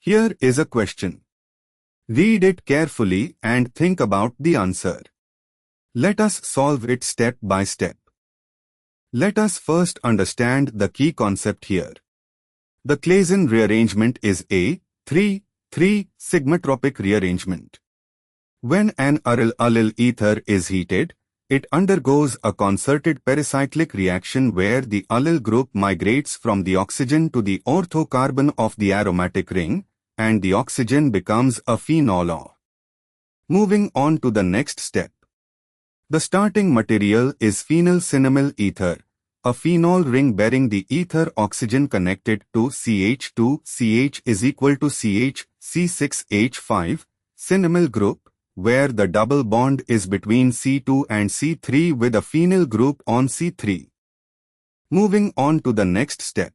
Here is a question. Read it carefully and think about the answer. Let us solve it step by step. Let us first understand the key concept here. The Claisen rearrangement is a 3,3 sigmatropic rearrangement. When an aryl-allyl ether is heated, it undergoes a concerted pericyclic reaction where the allyl group migrates from the oxygen to the ortho carbon of the aromatic ring, and the oxygen becomes a phenol. Moving on to the next step. The starting material is phenyl-cinnamyl ether, a phenol ring bearing the ether oxygen connected to CH2. CH is equal to CH, C6H5, cinnamyl group, where the double bond is between C2 and C3 with a phenyl group on C3. Moving on to the next step.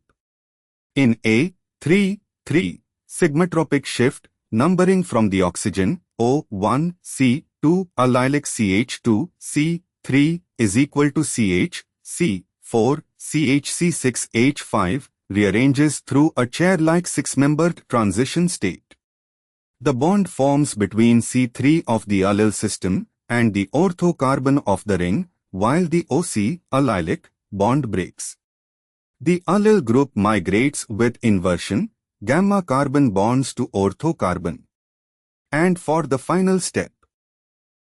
In a 3,3 sigmatropic shift, numbering from the oxygen O1, C2, allylic CH2, C3 is equal to CH, C4, CH6H5, rearranges through a chair-like six-membered transition state. The bond forms between C3 of the allyl system and the ortho carbon of the ring, while the OC, allylic, bond breaks. The allyl group migrates with inversion, gamma carbon bonds to ortho carbon. And for the final step,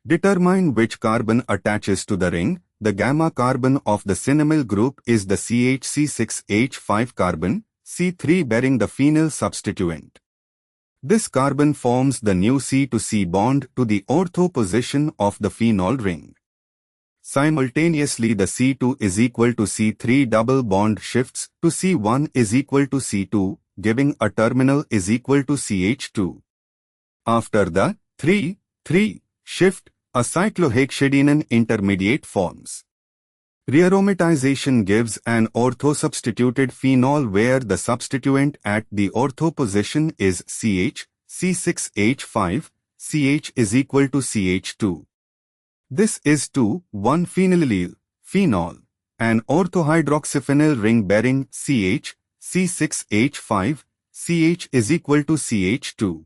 determine which carbon attaches to the ring. The gamma carbon of the cinnamyl group is the CH6H5 carbon, C3 bearing the phenyl substituent. This carbon forms the new C to C bond to the ortho position of the phenol ring. Simultaneously, the C2 is equal to C3 double bond shifts to C1 is equal to C2, giving a terminal is equal to CH2. After the 3,3 shift, a cyclohexadienine intermediate forms. Rearomatization gives an ortho-substituted phenol where the substituent at the ortho position is CH, C6H5, CH is equal to CH2. This is 2,1-phenylallyl, phenol, an orthohydroxyphenyl ring bearing CH, C6H5, CH is equal to CH2.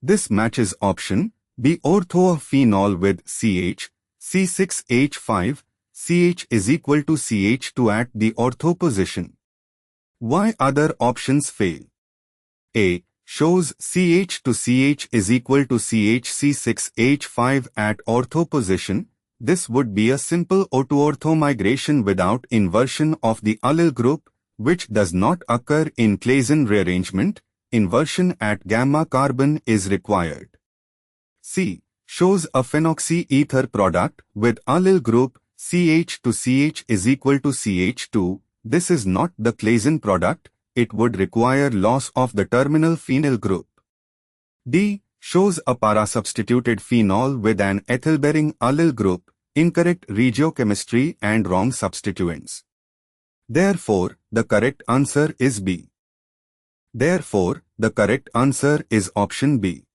This matches option B, ortho of phenol with CH, C6H5, CH is equal to CH2 at the ortho position. Why other options fail? A. Shows CH to CH is equal to CH C6H5 at ortho position. This would be a simple O to ortho migration without inversion of the allyl group, which does not occur in Claisen rearrangement. Inversion at gamma carbon is required. C. Shows a phenoxy ether product with allyl group CH to CH is equal to CH2. This is not the Claisen product. It would require loss of the terminal phenyl group. D. Shows a para-substituted phenol with an ethyl-bearing allyl group, incorrect regiochemistry and wrong substituents. Therefore, the correct answer is B. Therefore, the correct answer is option B.